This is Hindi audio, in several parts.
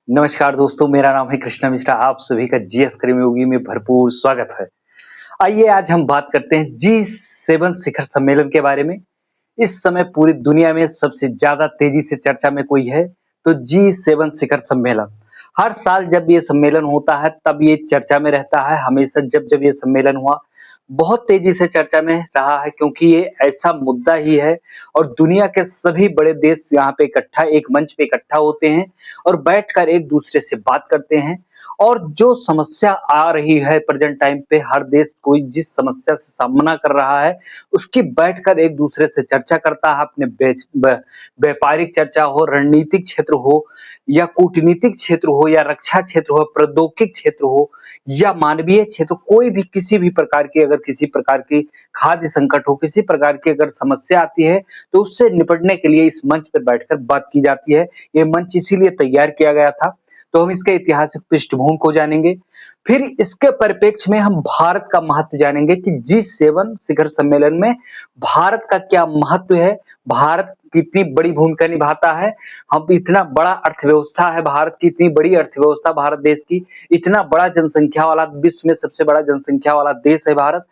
नमस्कार दोस्तों, मेरा नाम है कृष्णा मिश्रा। आप सभी का जीएस कर्मयोगी में भरपूर स्वागत है। आइए आज हम बात करते हैं जी7 शिखर सम्मेलन के बारे में। इस समय पूरी दुनिया में सबसे ज़्यादा तेज़ी से चर्चा में कोई है, तो जी7 शिखर सम्मेलन। हर साल जब ये सम्मेलन होता है, तब ये चर्चा में रहता है। हमेशा जब-जब ये सम्मेलन हुआ, बहुत तेज़ी से चर्चा में रहा है क्योंकि ये ऐसा मुद्दा ही है और दुनिया के सभी बड़े देश यहाँ पे एक मंच पे इकट्ठा होते हैं और बैठकर एक-दूसरे से बात करते हैं और जो समस्या आ रही है प्रेज़ेंट टाइम पे हर देश कोई जिस समस्या से सामना कर रहा है, उसकी बैठकर एक-दूसरे से चर्चा करता है। अपने बेच ब व्यापारिक चर्चा हो, रणनीतिक क्षेत्र हो या कूटनीतिक क्षेत्र हो या रक्षा क्षेत्र हो, प्रौद्योगिक क्षेत्र हो या मानवीय क्षेत्र, कोई भी किसी भी प्रकार की अगर किसी प्रकार की खाद्य संकट हो, किसी प्रकार की अगर समस्या आती है, तो उससे निपटने के लिए इस मंच पर बैठकर बात की जाती है। ये मंच इसीलिए तैयार किया गया था। तो हम इसके ऐतिहासिक पृष्ठभूमि को जानेंगे। फिर इसके परिप्रेक्ष्य में हम भारत का महत्व जानेंगे कि जी7 शिखर सम्मेलन में भारत का क्या महत्व है, भारत कितनी बड़ी भूमिका निभाता है। हम इतना बड़ा अर्थव्यवस्था है भारत की, इतनी बड़ी अर्थव्यवस्था भारत देश की, इतना बड़ा जनसंख्या वाला विश्व में सबसे बड़ा जनसंख्या वाला देश है भारत।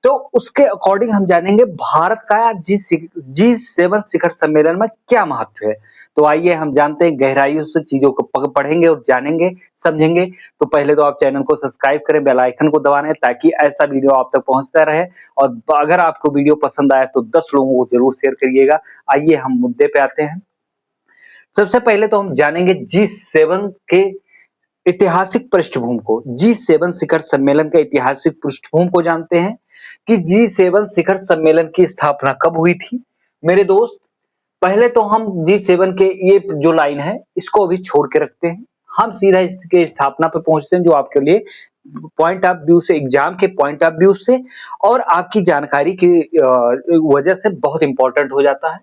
तो उसके अकॉर्डिंग हम जानेंगे भारत का जी7 शिखर सम्मेलन में क्या महत्व है। तो आइए हम जानते हैं, गहराइयों से चीज़ों को पढ़ेंगे और जानेंगे, समझेंगे। तो पहले तो आप चैनल को सब्सक्राइब करें, बेल आइकन को दबाएँ ताकि ऐसा वीडियो आप तक पहुँचता रहे और अगर आपको वीडियो पसंद आए तो 10 लोगों को ज़रूर शेयर करिएगा। आइए हम मुद्दे पे आते हैं। सबसे पहले तो हम जानेंगे जी7 के ऐतिहासिक पृष्ठभूमि को। जी7 शिखर सम्मेलन के ऐतिहासिक पृष्ठभूमि को जानते हैं कि जी7 शिखर सम्मेलन की स्थापना कब हुई थी। मेरे दोस्त, पहले तो हम जी7 के ये जो लाइन है इसको अभी छोड़ के रखते हैं। हम सीधा इसके स्थापना पे पहुंचते हैं जो आपके लिए पॉइंट ऑफ व्यू से, एग्जाम के पॉइंट ऑफ व्यू से और आपकी जानकारी की वजह से बहुत इंपॉर्टेंट हो जाता है।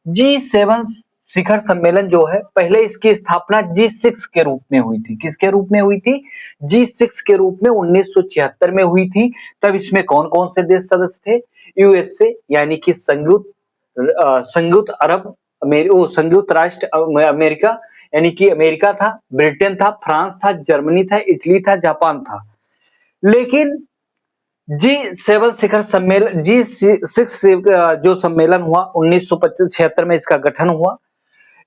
जी7 शिखर सम्मेलन जो है, पहले इसकी स्थापना जी6 के रूप में हुई थी। किसके रूप में हुई थी? जी6 के रूप में 1976 में हुई थी। तब इसमें कौन-कौन से देश सदस्य थे? यूएसए यानी कि संयुक्त अरब संयुक्त राष्ट्र अमेरिका यानी कि अमेरिका था, ब्रिटेन था, फ्रांस था, जर्मनी था, इटली था, जापान था। लेकिन जी7 शिखर सम्मेलन जी6 जो सम्मेलन हुआ 1976 में इसका गठन हुआ।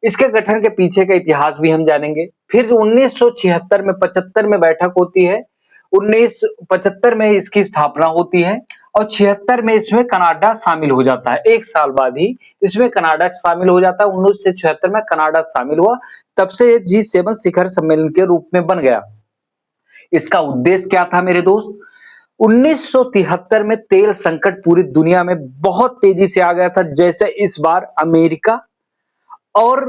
इसके गठन के पीछे का इतिहास भी हम जानेंगे। फिर 1976 में 75 में बैठक होती है, 1975 में इसकी स्थापना होती है और 76 में इसमें कनाडा शामिल हो जाता है। 1 साल बाद ही इसमें कनाडा शामिल हो जाता है। 1976 में कनाडा शामिल हुआ, तब से जी7 शिखर सम्मेलन के रूप में बन गया। इसका उद्देश्य क्या था मेरे दोस्त? 1973 में तेल संकट पूरी दुनिया में बहुत तेजी से आ गया था। जैसे इस बार और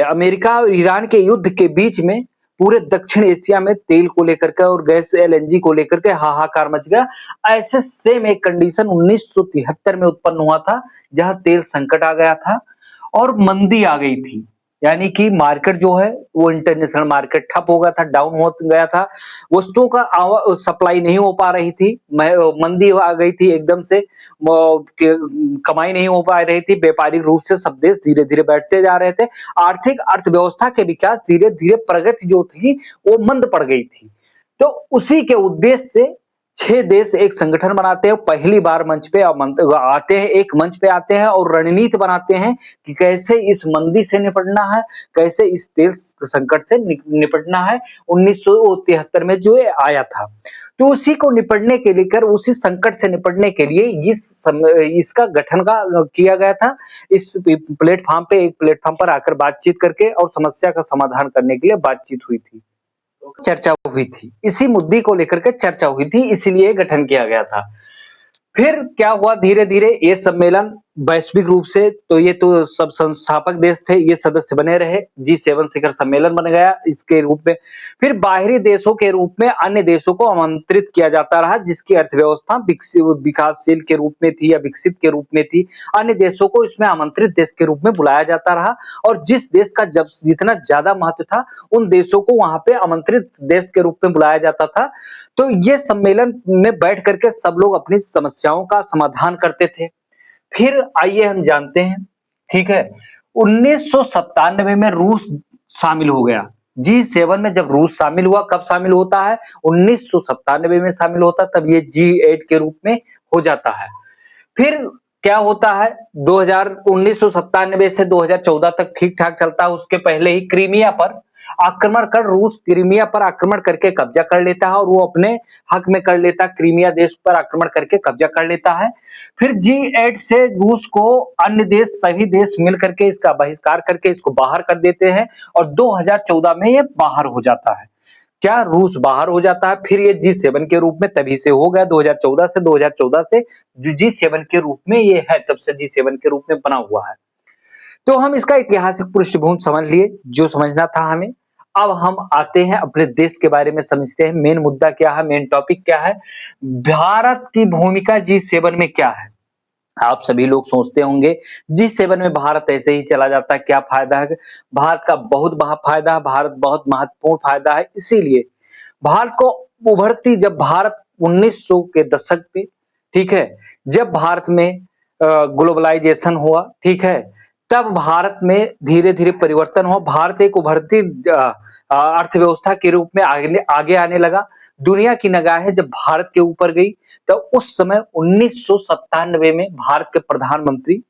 अमेरिका और ईरान के युद्ध के बीच में पूरे दक्षिण एशिया में तेल को लेकर के और गैस एलएनजी को लेकर के हाहाकार मच गया। ऐसे सेम एक कंडीशन 1973 में उत्पन्न हुआ था, जहां तेल संकट आ गया था और मंदी आ गई थी। यानी कि मार्केट जो है वो इंटरनेशनल मार्केट ठप हो गया था, डाउन हो गया था। वस्तुओं का सप्लाई नहीं हो पा रही थी, मंदी आ गई थी एकदम से, कमाई नहीं हो पा रही थी। व्यापारिक रूप से सब देश धीरे-धीरे बैठते जा रहे थे। आर्थिक अर्थव्यवस्था के विकास धीरे-धीरे प्रगति जो थी वो मंद पड़ गई थी। तो उसी के उद्देश्य से 6 देश एक संगठन बनाते हैं, पहली बार मंच पे आते हैं, एक मंच पे आते हैं और रणनीति बनाते हैं कि कैसे इस मंदी से निपटना है, कैसे इस तेल संकट से निपटना है। 1973 में जो ये आया था, तो उसी को निपटने के लिए उसी संकट से निपटने के लिए इसका गठन किया गया था। इस एक प्लेटफॉर्म पर आकर बातचीत करके और समस्या का समाधान करने के लिए बातचीत हुई थी, चर्चा हुई थी। इसी मुद्दे को लेकर के चर्चा हुई थी, इसीलिए गठन किया गया था। फिर क्या हुआ, धीरे-धीरे ये सम्मेलन वैश्विक रूप से, तो ये तो सब संस्थापक देश थे, ये सदस्य बने रहे, जी7 शिखर सम्मेलन बन गया इसके रूप में। फिर बाहरी देशों के रूप में अन्य देशों को आमंत्रित किया जाता रहा, जिसकी अर्थव्यवस्था विकासशील के रूप में थी या विकसित के रूप में थी। अन्य देशों को इसमें आमंत्रित देश के रूप में बुलाया जाता रहा और जिस देश का जब जितना ज्यादा महत्व था, उन देशों को वहां पे आमंत्रित देश के रूप में बुलाया जाता था। तो ये सम्मेलन में बैठ करके सब लोग अपनी समस्याओं का समाधान करते थे। फिर आइए हम जानते हैं, ठीक है, 1997 में रूस शामिल हो गया G7 में जब रूस शामिल हुआ, कब शामिल होता है? 1997 में शामिल होता है, तब ये G8 के रूप में हो जाता है। फिर क्या होता है? 1997 से 2014 तक ठीक-ठाक चलता है। उसके पहले ही क्रीमिया पर आक्रमण कर रूस क्रीमिया पर आक्रमण करके कब्जा कर लेता है और वो अपने हक में कर लेता है, क्रीमिया देश पर आक्रमण करके कब्जा कर लेता है। फिर G8 से रूस को अन्य देश, सभी देश मिल करके इसका बहिष्कार करके इसको बाहर कर देते हैं और 2014 में ये बाहर हो जाता है। क्या रूस बाहर हो जाता है? फिर ये G7 के रूप में तभी से हो गया 2014 से G7 के रूप में ये है, तब से G7 के रूप में बना हुआ है। तो हम इसका ऐतिहासिक पृष्ठभूमि समझ लिए, जो समझना था हमें। अब हम आते हैं अपने देश के बारे में समझते हैं। मेन मुद्दा क्या है, मेन टॉपिक क्या है, भारत की भूमिका G7 में क्या है। आप सभी लोग सोचते होंगे G7 में भारत ऐसे ही चला जाता है, क्या फायदा है? भारत का बहुत बड़ा फायदा है, भारत बहुत महत्वपूर्ण फायदा है। इसीलिए भारत को उभरती, जब भारत 1900 के दशक पे, ठीक है, जब भारत में ग्लोबलाइजेशन हुआ, ठीक है, तब भारत में धीरे-धीरे परिवर्तन हुआ। भारत एक उभरती अर्थव्यवस्था के रूप में आगे आने लगा। दुनिया की निगाहें जब भारत के ऊपर गई, तो उस समय 1997 में भारत के प्रधानमंत्री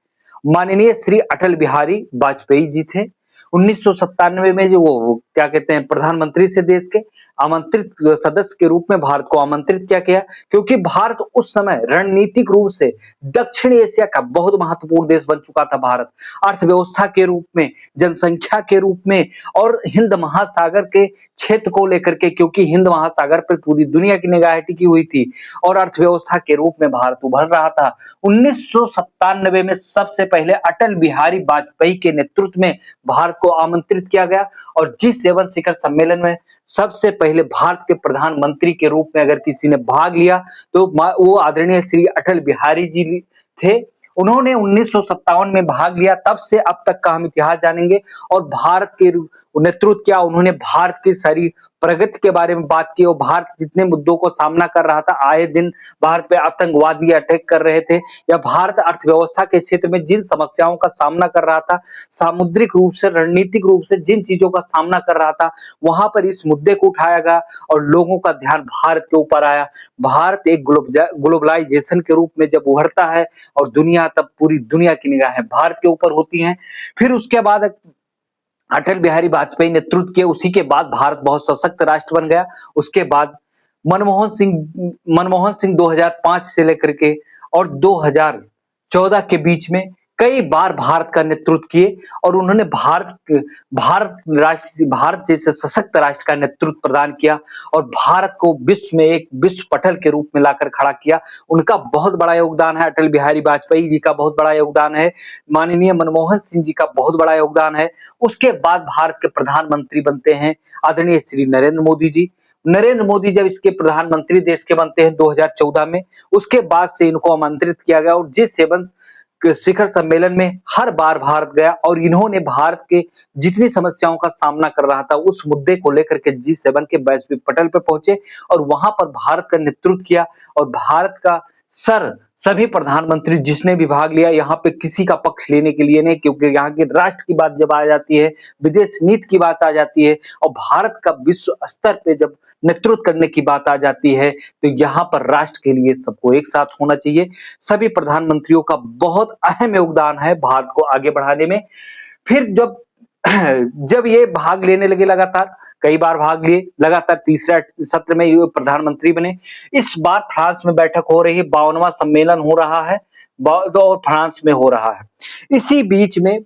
माननीय श्री अटल बिहारी वाजपेयी जी थे। 1997 में जो वो क्या कहते हैं, प्रधानमंत्री से देश के आमंत्रित सदस्य के रूप में भारत को आमंत्रित किया गया, क्योंकि भारत उस समय रणनीतिक रूप से दक्षिण एशिया का बहुत महत्वपूर्ण देश बन चुका था। भारत अर्थव्यवस्था के रूप में, जनसंख्या के रूप में और हिंद महासागर के क्षेत्र को लेकर के, क्योंकि हिंद महासागर पर पूरी दुनिया की निगाहें टिकी हुई थी और अर्थव्यवस्था के रूप में भारत उभर रहा था। 1997 में सबसे पहले अटल बिहारी वाजपेयी के नेतृत्व में भारत को आमंत्रित किया गया और G7 शिखर सम्मेलन में सबसे पहले भारत के प्रधानमंत्री के रूप में अगर किसी ने भाग लिया तो वो आदरणीय श्री अटल बिहारी जी थे। उन्होंने 1957 में भाग लिया, तब से अब तक का हम इतिहास जानेंगे और भारत के नेतृत्व किया। उन्होंने भारत की सारी प्रगति के बारे में बात की और भारत जितने मुद्दों को सामना कर रहा था, आए दिन भारत पे आतंकवादी अटैक कर रहे थे या भारत अर्थव्यवस्था के क्षेत्र में जिन समस्याओं का सामना कर रहा था, सामुद्रिक रूप से, रणनीतिक रूप से जिन चीजों का सामना कर रहा था, वहां पर इस मुद्दे को उठाया गया और लोगों का ध्यान भारत के ऊपर आया। भारत एक ग्लोबलाइजेशन के रूप में जब उभरता है और दुनिया, तब पूरी दुनिया की निगाहें भारत के ऊपर होती हैं। फिर उसके बाद अटल बिहारी वाजपेयी नेतृत्व किए, उसी के बाद भारत बहुत सशक्त राष्ट्र बन गया। उसके बाद मनमोहन सिंह 2005 से लेकर के और 2014 के बीच में कई बार भारत का नेतृत्व किए और उन्होंने भारत जैसे सशक्त राष्ट्र का नेतृत्व प्रदान किया और भारत को विश्व में एक विश्व पटल के रूप में लाकर खड़ा किया। उनका बहुत बड़ा योगदान है, अटल बिहारी वाजपेयी जी का बहुत बड़ा योगदान है, माननीय मनमोहन सिंह जी का बहुत बड़ा योगदान है। उसके बाद भारत के प्रधानमंत्री बनते हैं आदरणीय श्री नरेंद्र मोदी जी। नरेंद्र मोदी जब इसके प्रधानमंत्री देश के बनते हैं 2014 में, उसके बाद से इनको आमंत्रित किया गया और G7 शिखर सम्मेलन में हर बार भारत गया और इन्होंने भारत के जितनी समस्याओं का सामना कर रहा था उस मुद्दे को लेकर के G7 के वैश्विक पटल पर पहुंचे और वहां पर भारत का नेतृत्व किया और भारत का सभी प्रधानमंत्री जिसने भी भाग लिया, यहाँ पे किसी का पक्ष लेने के लिए नहीं, क्योंकि यहाँ के राष्ट्र की बात जब आ जाती है, विदेश नीति की बात आ जाती है और भारत का विश्व स्तर पे जब नेतृत्व करने की बात आ जाती है, तो यहाँ पर राष्ट्र के लिए सबको एक साथ होना चाहिए। सभी प्रधानमंत्रियों का बहुत अहम योगदान है भारत को आगे बढ़ाने में। फिर जब ये भाग लेने लगे, लगातार कई बार भाग लिए, लगातार तीसरा सत्र में ये प्रधानमंत्री बने। इस बार फ्रांस में बैठक हो रही है, 52वां सम्मेलन हो रहा है और फ्रांस में हो रहा है। इसी बीच में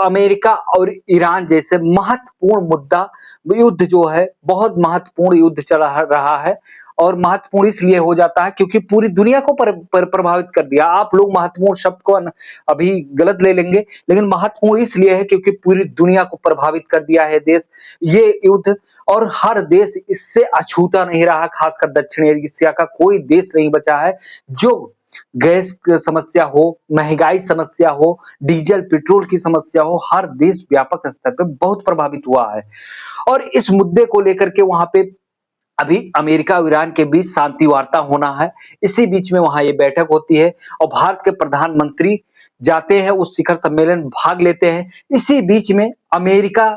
अमेरिका और ईरान जैसे महत्वपूर्ण मुद्दा, युद्ध जो है बहुत महत्वपूर्ण युद्ध चल रहा है और महत्वपूर्ण इसलिए हो जाता है क्योंकि पूरी दुनिया को प्रभावित कर दिया। आप लोग महत्वपूर्ण शब्द को अभी गलत ले लेंगे, लेकिन महत्वपूर्ण इसलिए है क्योंकि पूरी दुनिया को प्रभावित कर दिया है देश ये युद्ध और हर देश इससे अछूता नहीं रहा। खासकर दक्षिण एशिया का कोई देश नहीं बचा है जो गैस समस्या हो, महंगाई समस्या हो, डीजल पेट्रोल की समस्या हो, हर देश व्यापक स्तर पे बहुत प्रभावित हुआ है और इस मुद्दे को लेकर के वहां पे अभी अमेरिका और ईरान के बीच शांति वार्ता होना है। इसी बीच में वहां ये बैठक होती है और भारत के प्रधानमंत्री जाते हैं उस शिखर सम्मेलन में भाग लेते हैं। इसी बीच में अमेरिका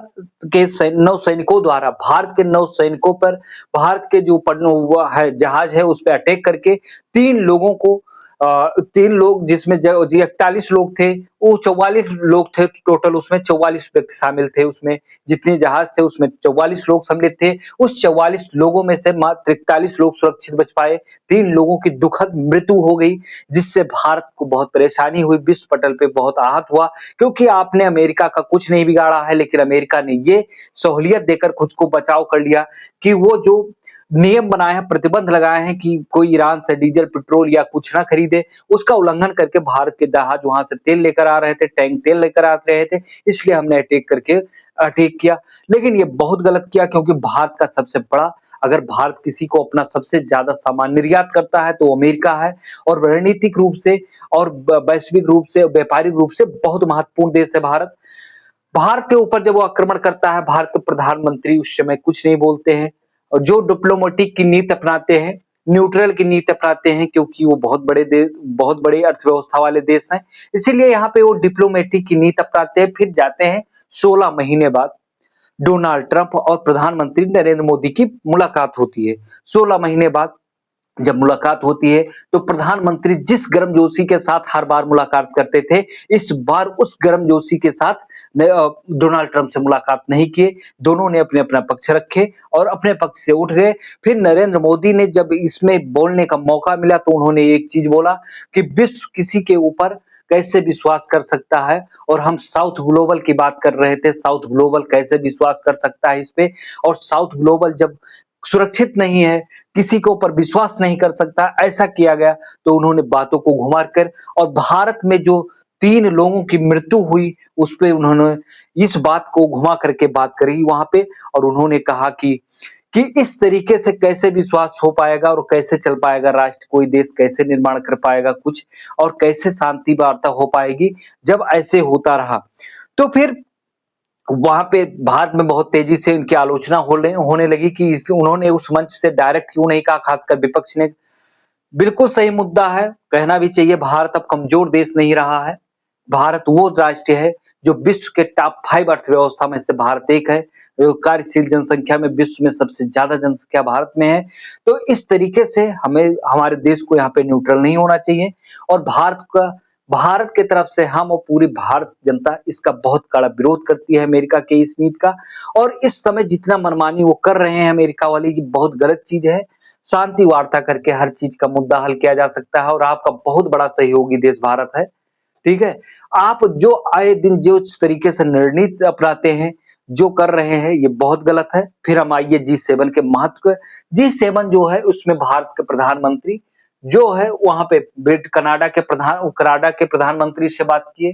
के नौसैनिकों द्वारा भारत के नौसैनिकों पर भारत के जो वो है जहाज है उस पे अटैक करके 3 लोगों को 3 लोग जिसमें जी 41 लोग थे, वो 44 लोग थे टोटल उसमें 44 व्यक्ति शामिल थे उसमें, जितने जहाज थे उसमें 44 लोग सम्मिलित थे। उस 44 लोगों में से मात्र 41 लोग सुरक्षित बच पाए। 3 लोगों की दुखद मृत्यु हो गई, जिससे भारत को बहुत परेशानी हुई, विश्व पटल पे बहुत आहत हुआ, क्योंकि आपने अमेरिका का कुछ नहीं बिगाड़ा है, लेकिन अमेरिका ने ये सहूलियत देकर खुद को बचाव कर लिया कि वो जो नियम बनाए हैं, प्रतिबंध लगाए हैं कि कोई ईरान से डीजल, पेट्रोल या कुछ ना खरीदे, उसका उल्लंघन करके भारत के जहाज वहां से तेल लेकर आ रहे थे, टैंक तेल लेकर आ रहे थे, इसलिए हमने अटैक किया। लेकिन ये बहुत गलत किया, क्योंकि भारत का सबसे बड़ा, अगर भारत किसी को अपना सबसे ज्यादा सामान निर्यात करता है तो अमेरिका है, और रणनीतिक रूप से और वैश्विक रूप से, व्यापारिक रूप से बहुत महत्वपूर्ण देश है भारत। भारत के ऊपर जब वो आक्रमण करता है, भारत के प्रधानमंत्री उस समय कुछ नहीं बोलते हैं, और जो डिप्लोमेटिक की नीति अपनाते हैं, न्यूट्रल की नीति अपनाते हैं, क्योंकि वो बहुत बड़े अर्थव्यवस्था वाले देश हैं, इसीलिए यहाँ पे वो डिप्लोमेटिक की नीति अपनाते हैं। फिर जाते हैं 16 महीने बाद डोनाल्ड ट्रंप और प्रधानमंत्री नरेंद्र मोदी की मुलाकात होती है। 16 महीने बाद जब मुलाकात होती है, तो प्रधानमंत्री जिस गर्मजोशी के साथ हर बार मुलाकात करते थे, इस बार उस गर्मजोशी के साथ डोनाल्ड ट्रंप से मुलाकात नहीं किए। दोनों ने अपने अपना पक्ष रखे और अपने पक्ष से उठ गए। फिर नरेंद्र मोदी ने जब इसमें बोलने का मौका मिला, तो उन्होंने एक चीज बोला कि विश्व किसी के ऊपर कैसे विश्वास कर सकता है, और हम साउथ ग्लोबल की बात कर रहे थे, साउथ ग्लोबल कैसे विश्वास कर सकता है इस पे, और साउथ ग्लोबल जब सुरक्षित नहीं है, किसी के ऊपर विश्वास नहीं कर सकता, ऐसा किया गया। तो उन्होंने बातों को घुमा कर, और भारत में जो 3 लोगों की मृत्यु हुई, उस पे उन्होंने इस बात को घुमा करके बात करी वहां पे, और उन्होंने कहा कि इस तरीके से कैसे विश्वास हो पाएगा और कैसे चल पाएगा राष्ट्र, कोई देश कैसे निर्माण कर पाएगा कुछ, और कैसे शांति वार्ता हो पाएगी जब ऐसे होता रहा। तो फिर वहां पे भारत में बहुत तेजी से इनकी आलोचना होने लगी कि उन्होंने उस मंच से डायरेक्ट क्यों नहीं कहा, खासकर विपक्ष ने। बिल्कुल सही मुद्दा है, कहना भी चाहिए, भारत अब कमजोर देश नहीं रहा है। भारत वो राष्ट्र है जो विश्व के टॉप 5 अर्थव्यवस्था में से भारत एक है। कार्यशील जनसंख्या में विश्व में सबसे ज्यादा जनसंख्या भारत में है। तो इस तरीके से हमें हमारे देश को यहाँ पे न्यूट्रल नहीं होना चाहिए, और भारत के तरफ से हम और पूरी भारत जनता इसका बहुत कड़ा विरोध करती है, अमेरिका के इस नीति का। और इस समय जितना मनमानी वो कर रहे हैं अमेरिका वाले, की बहुत गलत चीज है। शांति वार्ता करके हर चीज का मुद्दा हल किया जा सकता है, और आपका बहुत बड़ा सहयोगी देश भारत है। ठीक है, आप जो आए दिन जो तरीके से रणनीति अपनाते हैं, जो कर रहे हैं, ये बहुत गलत है। फिर हम आइए G7 के महत्व। G7 जो है उसमें भारत के प्रधानमंत्री जो है वहां पे कनाडा के प्रधानमंत्री से बात किए,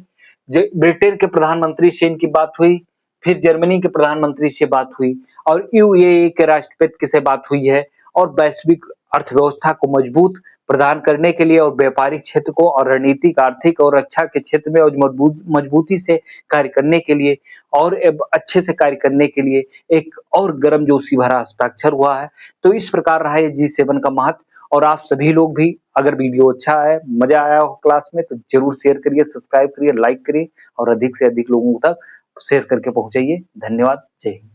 ब्रिटेन के प्रधानमंत्री से इनकी बात हुई, फिर जर्मनी के प्रधानमंत्री से बात हुई, और यूएई के राष्ट्रपति से बात हुई है। और वैश्विक अर्थव्यवस्था को मजबूत प्रदान करने के लिए, और व्यापारिक क्षेत्र को, और रणनीतिक, आर्थिक और रक्षा के क्षेत्र में और मजबूती से कार्य करने के लिए, और अच्छे से कार्य करने के लिए एक और गर्मजोशी भरा हस्ताक्षर हुआ है। तो इस प्रकार रहा है G7 का महत्व। और आप सभी लोग भी, अगर वीडियो अच्छा है, मजा आया हो क्लास में, तो जरूर शेयर करिए, सब्सक्राइब करिए, लाइक करिए, और अधिक से अधिक लोगों तक शेयर करके पहुंचाइए। धन्यवाद। जय हिंद।